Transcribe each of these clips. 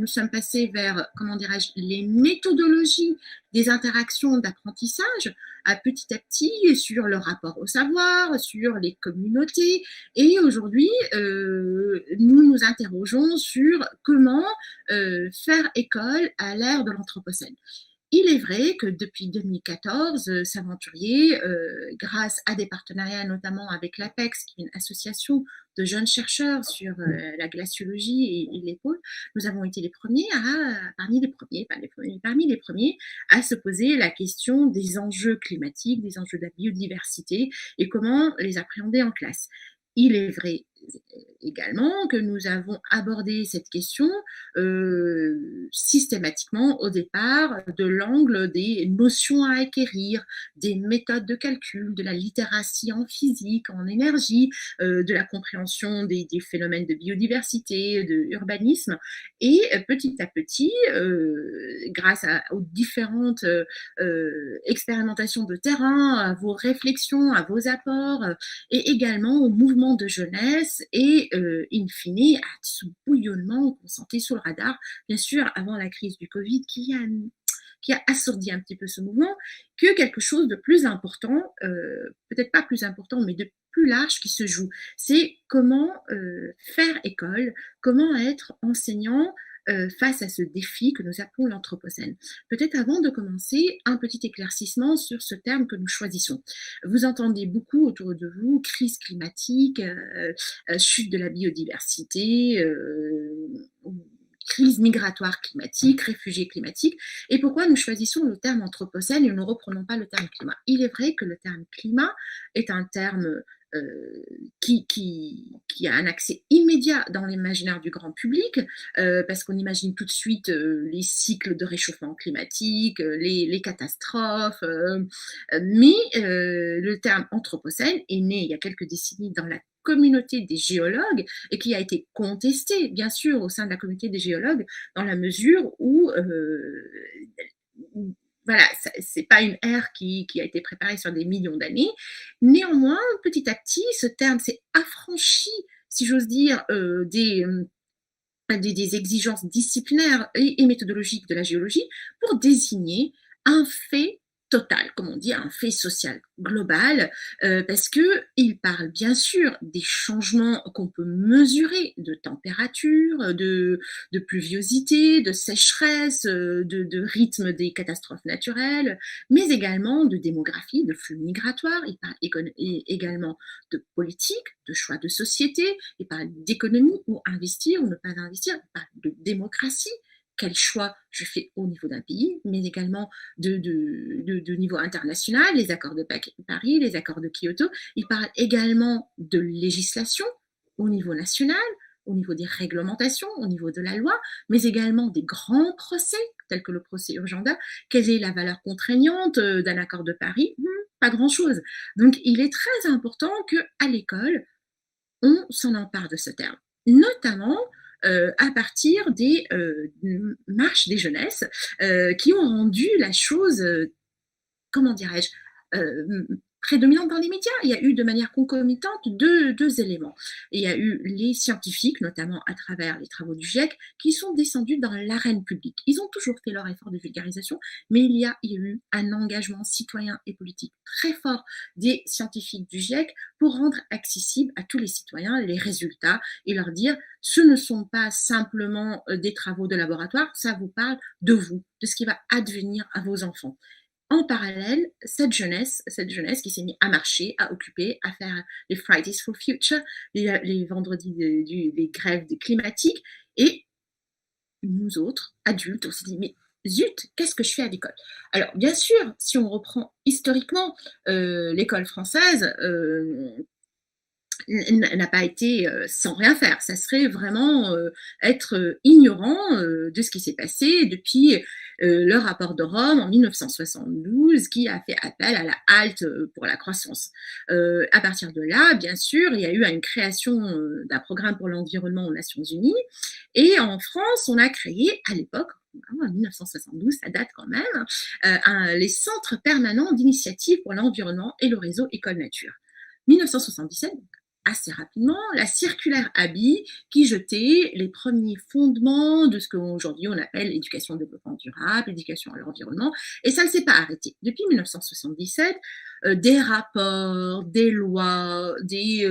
nous sommes passés vers, comment dirais-je, les méthodologies des interactions d'apprentissage, à petit, sur le rapport au savoir, sur les communautés. Et aujourd'hui, nous nous interrogeons sur comment faire école à l'ère de l'Anthropocène. Il est vrai que depuis 2014, S'Aventurier, grâce à des partenariats notamment avec l'APEX, qui est une association de jeunes chercheurs sur la glaciologie et les pôles, nous avons été les premiers parmi les premiers à se poser la question des enjeux climatiques, des enjeux de la biodiversité et comment les appréhender en classe. Il est vrai également que nous avons abordé cette question systématiquement au départ de l'angle des notions à acquérir, des méthodes de calcul, de la littératie en physique, en énergie, de la compréhension des phénomènes de biodiversité, de urbanisme. Et petit à petit, grâce aux différentes expérimentations de terrain, à vos réflexions, à vos apports, et également au mouvement de jeunesse et in fine à ce bouillonnement qu'on sentait sous le radar, bien sûr avant la crise du Covid qui a assourdi un petit peu ce mouvement, que quelque chose de plus important, peut-être pas plus important, mais de plus large qui se joue. C'est comment faire école, comment être enseignant face à ce défi que nous appelons l'Anthropocène. Peut-être avant de commencer, un petit éclaircissement sur ce terme que nous choisissons. Vous entendez beaucoup autour de vous crise climatique, chute de la biodiversité, crise migratoire climatique, réfugiés climatiques. Et pourquoi nous choisissons le terme anthropocène et nous ne reprenons pas le terme climat? Il est vrai que le terme climat est un terme qui a un accès immédiat dans l'imaginaire du grand public, parce qu'on imagine tout de suite les cycles de réchauffement climatique, les catastrophes, mais le terme anthropocène est né il y a quelques décennies dans la communauté des géologues et qui a été contesté, bien sûr, au sein de la communauté des géologues, dans la mesure où voilà, c'est pas une ère qui a été préparée sur des millions d'années. Néanmoins, petit à petit, ce terme s'est affranchi, si j'ose dire, des exigences disciplinaires et méthodologiques de la géologie pour désigner un fait total, comme on dit, un fait social global, parce qu'il parle bien sûr des changements qu'on peut mesurer de température, de pluviosité, de sécheresse, de rythme des catastrophes naturelles, mais également de démographie, de flux migratoires. Il parle également de politique, de choix de société, il parle d'économie, où investir ou ne pas investir, il parle de démocratie, quel choix je fais au niveau d'un pays, mais également de niveau international, les accords de Paris, les accords de Kyoto. Il parle également de législation au niveau national, au niveau des réglementations, au niveau de la loi, mais également des grands procès, tels que le procès Urgenda. Quelle est la valeur contraignante d'un accord de Paris? Pas grand-chose. Donc, il est très important qu'à l'école, on s'en empare de ce terme, notamment à partir des marches des jeunesses qui ont rendu la chose, comment dirais-je, prédominante dans les médias. Il y a eu de manière concomitante deux éléments. Il y a eu les scientifiques, notamment à travers les travaux du GIEC, qui sont descendus dans l'arène publique. Ils ont toujours fait leur effort de vulgarisation, mais il y a eu un engagement citoyen et politique très fort des scientifiques du GIEC pour rendre accessible à tous les citoyens les résultats et leur dire ce ne sont pas simplement des travaux de laboratoire, ça vous parle de vous, de ce qui va advenir à vos enfants. En parallèle, cette jeunesse qui s'est mise à marcher, à occuper, à faire les Fridays for Future, les vendredis des grèves climatiques, et nous autres, adultes, on s'est dit, mais zut, qu'est-ce que je fais à l'école? Alors, bien sûr, si on reprend historiquement l'école française, n'a pas été sans rien faire. Ça serait vraiment être ignorant de ce qui s'est passé depuis le rapport de Rome en 1972 qui a fait appel à la halte pour la croissance. À partir de là, bien sûr, il y a eu une création d'un programme pour l'environnement aux Nations Unies et en France, on a créé à l'époque en 1972, ça date quand même, les centres permanents d'initiative pour l'environnement et le réseau École Nature. 1977, assez rapidement la circulaire Haby qui jetait les premiers fondements de ce qu'aujourd'hui on appelle l'éducation au développement durable, l'éducation à l'environnement, et ça ne s'est pas arrêté. Depuis 1977, des rapports, des lois, des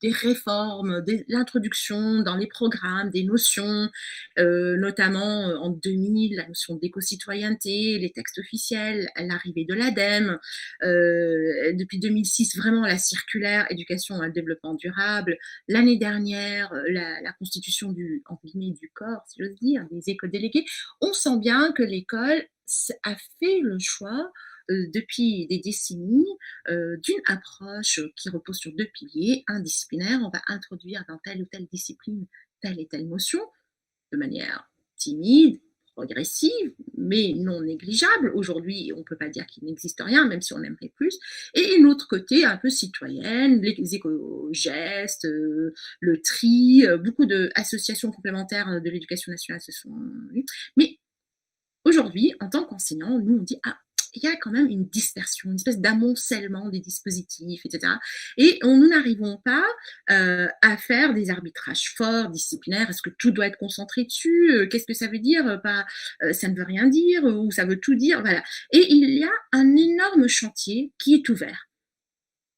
réformes, l'introduction dans les programmes, des notions, notamment en 2000, la notion d'éco-citoyenneté, les textes officiels, l'arrivée de l'ADEME, depuis 2006, vraiment la circulaire éducation à développement durable, l'année dernière, la constitution entre guillemets, du corps, si j'ose dire, des éco-délégués. On sent bien que l'école a fait le choix depuis des décennies d'une approche qui repose sur deux piliers, un disciplinaire, on va introduire dans telle ou telle discipline telle et telle notion, de manière timide, progressive, mais non négligeable. Aujourd'hui, on ne peut pas dire qu'il n'existe rien, même si on aimerait plus. Et une autre côté un peu citoyenne, les éco-gestes, le tri, beaucoup d'associations complémentaires de l'éducation nationale se sont... Mais aujourd'hui, en tant qu'enseignant, nous, on dit, ah, il y a quand même une dispersion, une espèce d'amoncellement des dispositifs, etc. Et nous n'arrivons pas à faire des arbitrages forts, disciplinaires. Est-ce que tout doit être concentré dessus? Qu'est-ce que ça veut dire? Pas, ça ne veut rien dire, ou ça veut tout dire? Voilà. Et il y a un énorme chantier qui est ouvert.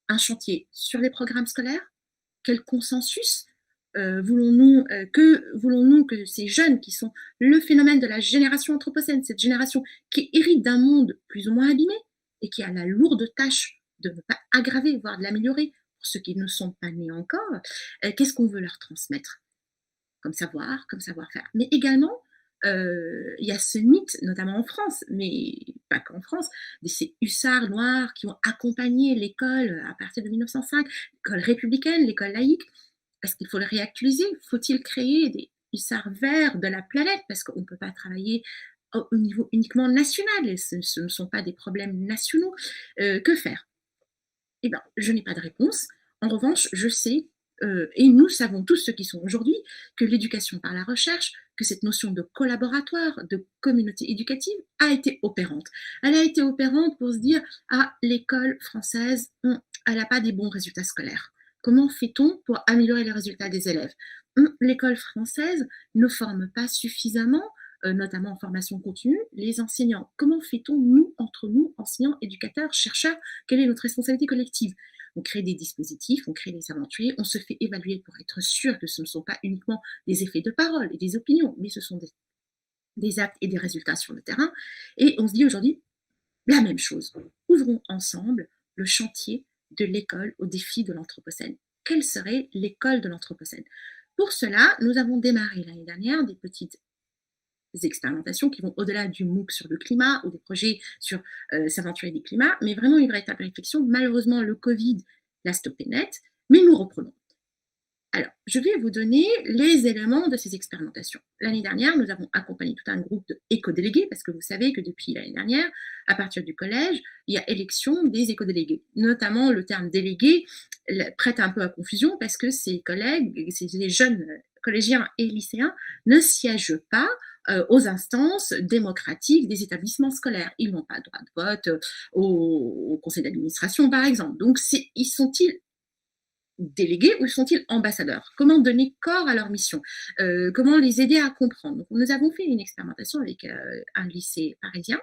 Un chantier sur les programmes scolaires. Quel consensus voulons-nous que ces jeunes qui sont le phénomène de la génération anthropocène, cette génération qui hérite d'un monde plus ou moins abîmé et qui a la lourde tâche de ne pas aggraver, voire de l'améliorer pour ceux qui ne sont pas nés encore, qu'est-ce qu'on veut leur transmettre comme savoir, comme savoir-faire. Mais également, il y a ce mythe, notamment en France, mais pas qu'en France, de ces hussards noirs qui ont accompagné l'école à partir de 1905, l'école républicaine, l'école laïque. Est-ce qu'il faut le réactualiser? Faut-il créer des hussards verts de la planète? Parce qu'on ne peut pas travailler au niveau uniquement national, et ce ne sont pas des problèmes nationaux. Que faire? Eh bien, je n'ai pas de réponse. En revanche, je sais, et nous savons tous ceux qui sont aujourd'hui, que l'éducation par la recherche, que cette notion de collaboratoire, de communauté éducative a été opérante. Elle a été opérante pour se dire, ah, l'école française, elle n'a pas des bons résultats scolaires. Comment fait-on pour améliorer les résultats des élèves? L'école française ne forme pas suffisamment, notamment en formation continue, les enseignants. Comment fait-on, nous, entre nous, enseignants, éducateurs, chercheurs, quelle est notre responsabilité collective? On crée des dispositifs, on crée des aventuriers, on se fait évaluer pour être sûr que ce ne sont pas uniquement des effets de parole et des opinions, mais ce sont des actes et des résultats sur le terrain. Et on se dit aujourd'hui la même chose. Ouvrons ensemble le chantier de l'école au défi de l'Anthropocène. Quelle serait l'école de l'Anthropocène? Pour cela, nous avons démarré l'année dernière des petites expérimentations qui vont au-delà du MOOC sur le climat ou des projets sur s'aventurer des climats, mais vraiment une véritable réflexion. Malheureusement, le Covid l'a stoppé net, mais nous reprenons. Alors, je vais vous donner les éléments de ces expérimentations. L'année dernière, nous avons accompagné tout un groupe d'éco-délégués, parce que vous savez que depuis l'année dernière, à partir du collège, il y a élection des éco-délégués. Notamment, le terme délégué prête un peu à confusion, parce que ces collègues, ces jeunes collégiens et lycéens ne siègent pas aux instances démocratiques des établissements scolaires. Ils n'ont pas droit de vote au conseil d'administration, par exemple. Donc, sont-ils délégués ou sont-ils ambassadeurs? Comment donner corps à leur mission? Comment les aider à comprendre? Donc, nous avons fait une expérimentation avec un lycée parisien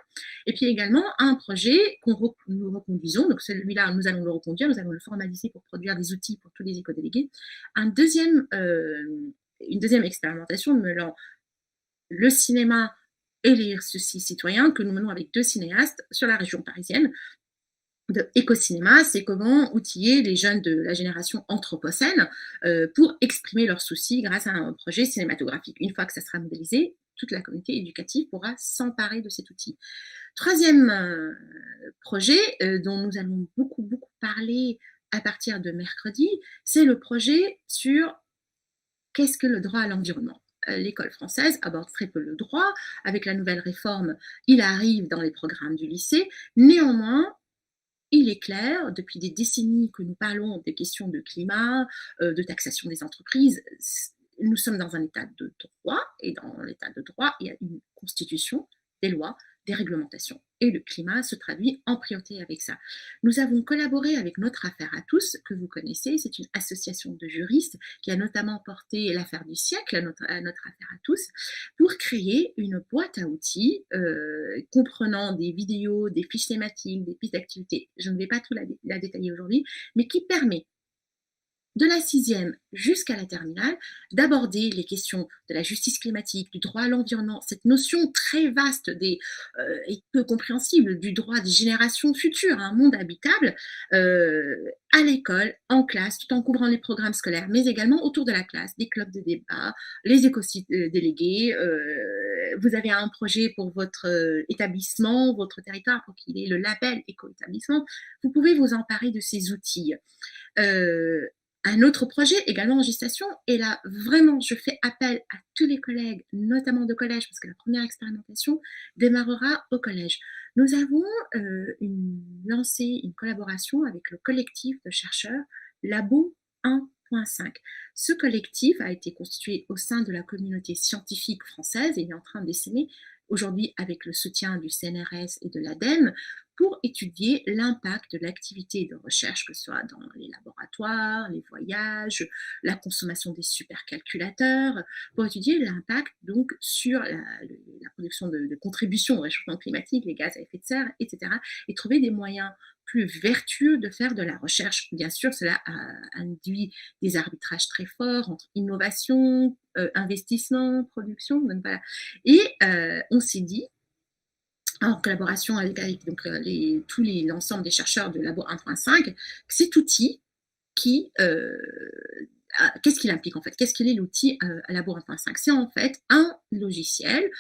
et puis également un projet nous reconduisons. Donc celui-là, nous allons le reconduire, nous allons le formaliser pour produire des outils pour tous les éco-délégués. Une deuxième expérimentation mêlant le cinéma et l'exercice citoyen que nous menons avec deux cinéastes sur la région parisienne. De écocinéma, c'est comment outiller les jeunes de la génération anthropocène pour exprimer leurs soucis grâce à un projet cinématographique. Une fois que ça sera modélisé, toute la communauté éducative pourra s'emparer de cet outil. Troisième projet dont nous allons beaucoup parler à partir de mercredi, c'est le projet sur qu'est-ce que le droit à l'environnement. L'école française aborde très peu le droit. Avec la nouvelle réforme, il arrive dans les programmes du lycée. Néanmoins, il est clair, depuis des décennies que nous parlons des questions de climat, de taxation des entreprises, nous sommes dans un état de droit, et dans l'état de droit, il y a une constitution, des lois, des réglementations. Et le climat se traduit en priorité avec ça. Nous avons collaboré avec Notre Affaire à tous, que vous connaissez. C'est une association de juristes qui a notamment porté l'affaire du siècle à notre Affaire à tous, pour créer une boîte à outils comprenant des vidéos, des fiches thématiques, des pistes d'activité. Je ne vais pas tout la détailler aujourd'hui, mais qui permet de la sixième jusqu'à la terminale, d'aborder les questions de la justice climatique, du droit à l'environnement, cette notion très vaste et peu compréhensible du droit des générations futures à un monde habitable, à l'école, en classe, tout en couvrant les programmes scolaires, mais également autour de la classe, des clubs de débat, les éco-délégués. Vous avez un projet pour votre établissement, votre territoire, pour qu'il ait le label éco-établissement. Vous pouvez vous emparer de ces outils. Euh, un autre projet également en gestation, et là vraiment je fais appel à tous les collègues, notamment de collège, parce que la première expérimentation démarrera au collège. Nous avons lancé une collaboration avec le collectif de chercheurs Labo 1.5. Ce collectif a été constitué au sein de la communauté scientifique française et est en train d'essaimer aujourd'hui avec le soutien du CNRS et de l'ADEME pour étudier l'impact de l'activité de recherche, que ce soit dans les laboratoires, les voyages, la consommation des supercalculateurs, pour étudier l'impact donc sur la production de contributions au réchauffement climatique, les gaz à effet de serre, etc. Et trouver des moyens plus vertueux de faire de la recherche. Bien sûr, cela induit des arbitrages très forts entre innovation, investissement, production. Donc voilà. Et on s'est dit, en collaboration avec donc, l'ensemble des chercheurs de Labo 1.5, cet outil qu'est-ce qu'il implique en fait? Qu'est-ce qu'il est l'outil à Labo 1.5? C'est en fait un logiciel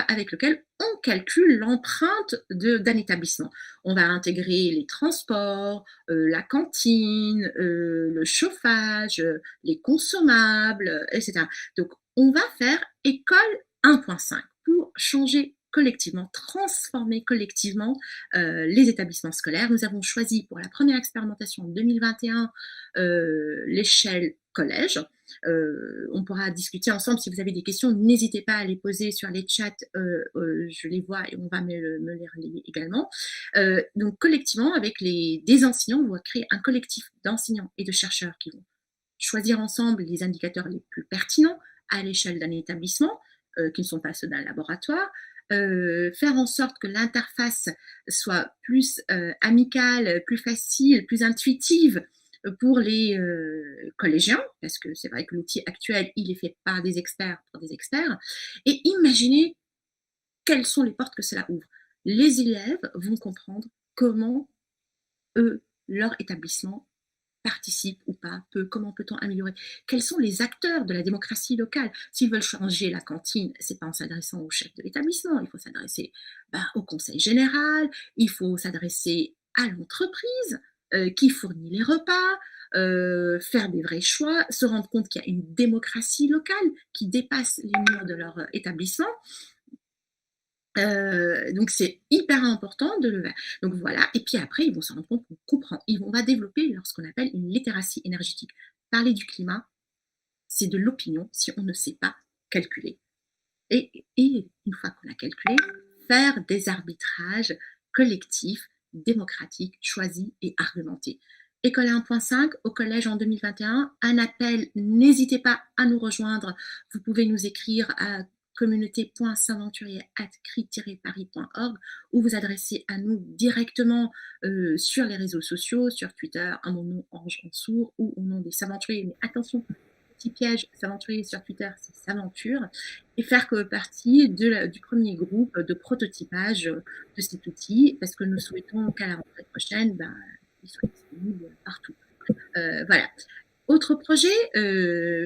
avec lequel on calcule l'empreinte d'un établissement. On va intégrer les transports, la cantine, le chauffage, les consommables, etc. Donc, on va faire école 1.5 pour changer collectivement, transformer collectivement les établissements scolaires. Nous avons choisi pour la première expérimentation en 2021 l'échelle collège. On pourra discuter ensemble. Si vous avez des questions, n'hésitez pas à les poser sur les chats. Je les vois et on va me les relayer également. Donc, collectivement, avec des enseignants, on va créer un collectif d'enseignants et de chercheurs qui vont choisir ensemble les indicateurs les plus pertinents à l'échelle d'un établissement, qui ne sont pas ceux d'un laboratoire. Faire en sorte que l'interface soit plus amicale, plus facile, plus intuitive pour les collégiens, parce que c'est vrai que l'outil actuel, il est fait par des experts pour des experts, et imaginez quelles sont les portes que cela ouvre. Les élèves vont comprendre comment eux, leur établissement, participe ou pas, comment peut-on améliorer, quels sont les acteurs de la démocratie locale. S'ils veulent changer la cantine, c'est pas en s'adressant au chef de l'établissement, il faut s'adresser au conseil général, il faut s'adresser à l'entreprise qui fournit les repas, faire des vrais choix, se rendre compte qu'il y a une démocratie locale qui dépasse les murs de leur établissement. Donc c'est hyper important de le faire. Donc voilà, et puis après, ils vont se rendre compte qu'on comprend. On va développer ce qu'on appelle une littératie énergétique. Parler du climat, c'est de l'opinion si on ne sait pas calculer. Et une fois qu'on a calculé, faire des arbitrages collectifs, démocratiques, choisis et argumentés. École 1.5 au collège en 2021, un appel, n'hésitez pas à nous rejoindre. Vous pouvez nous écrire à communauté.saventurier@cri-paris.org ou vous adresser à nous directement sur les réseaux sociaux, sur Twitter, à mon nom Ange Ansour ou au nom des Saventuriers. Mais attention, petit piège, Saventurier sur Twitter, c'est Saventure, et faire partie du premier groupe de prototypage de cet outil, parce que nous souhaitons qu'à la rentrée prochaine, il soit disponible partout. Voilà. Autre projet,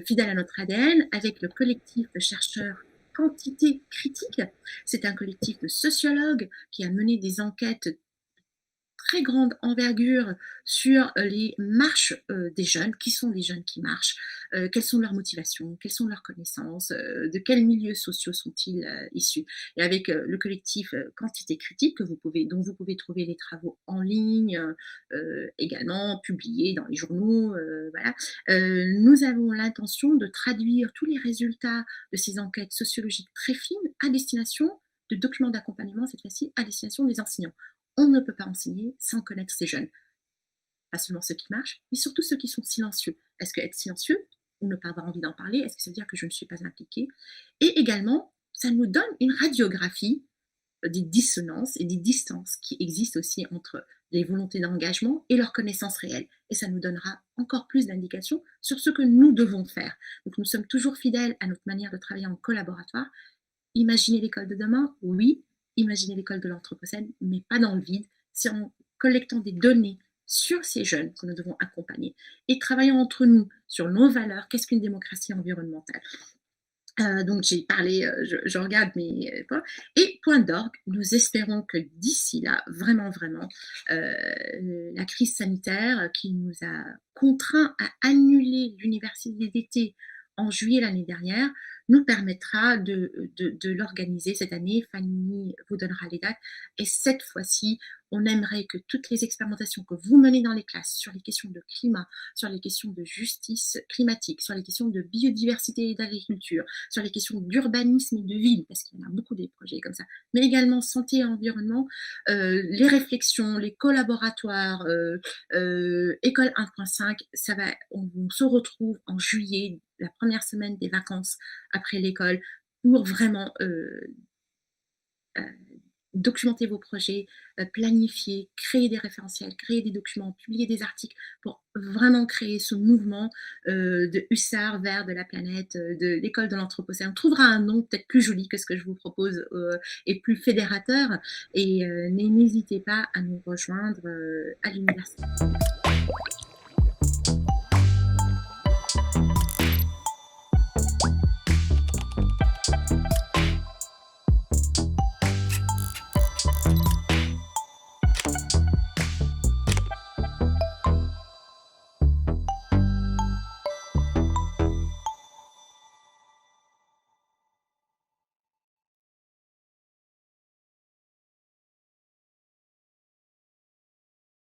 fidèle à notre ADN, avec le collectif de chercheurs Quantité Critique. C'est un collectif de sociologues qui a mené des enquêtes très grande envergure sur les marches des jeunes. Qui sont les jeunes qui marchent? Quelles sont leurs motivations? Quelles sont leurs connaissances? De quels milieux sociaux sont-ils issus? Et avec le collectif Quantité Critique, dont vous pouvez trouver les travaux en ligne, également publiés dans les journaux, voilà. Nous avons l'intention de traduire tous les résultats de ces enquêtes sociologiques très fines à destination de documents d'accompagnement, cette fois-ci, à destination des enseignants. On ne peut pas enseigner sans connaître ces jeunes. Pas seulement ceux qui marchent, mais surtout ceux qui sont silencieux. Est-ce que être silencieux ou ne pas avoir envie d'en parler, est-ce que ça veut dire que je ne suis pas impliquée? Et également, ça nous donne une radiographie des dissonances et des distances qui existent aussi entre les volontés d'engagement et leurs connaissances réelles. Et ça nous donnera encore plus d'indications sur ce que nous devons faire. Donc nous sommes toujours fidèles à notre manière de travailler en collaboratoire. Imaginer l'école de demain, oui. Imaginer l'école de l'Anthropocène, mais pas dans le vide. C'est en collectant des données sur ces jeunes que nous devons accompagner et travaillant entre nous sur nos valeurs. Qu'est-ce qu'une démocratie environnementale? Donc j'ai parlé, je regarde mes et point d'orgue, nous espérons que d'ici là, vraiment, vraiment, la crise sanitaire qui nous a contraints à annuler l'université d'été en juillet l'année dernière, nous permettra de l'organiser cette année. Fanny vous donnera les dates et cette fois-ci, on aimerait que toutes les expérimentations que vous menez dans les classes sur les questions de climat, sur les questions de justice climatique, sur les questions de biodiversité et d'agriculture, sur les questions d'urbanisme et de ville, parce qu'il y en a beaucoup des projets comme ça, mais également santé et environnement, les réflexions, les collaboratoires, école 1.5, on se retrouve en juillet, la première semaine des vacances après l'école, pour vraiment euh, documenter vos projets, planifier, créer des référentiels, créer des documents, publier des articles pour vraiment créer ce mouvement de hussards vers de la planète, de l'école de l'Anthropocène. On trouvera un nom peut-être plus joli que ce que je vous propose et plus fédérateur. Et n'hésitez pas à nous rejoindre à l'université.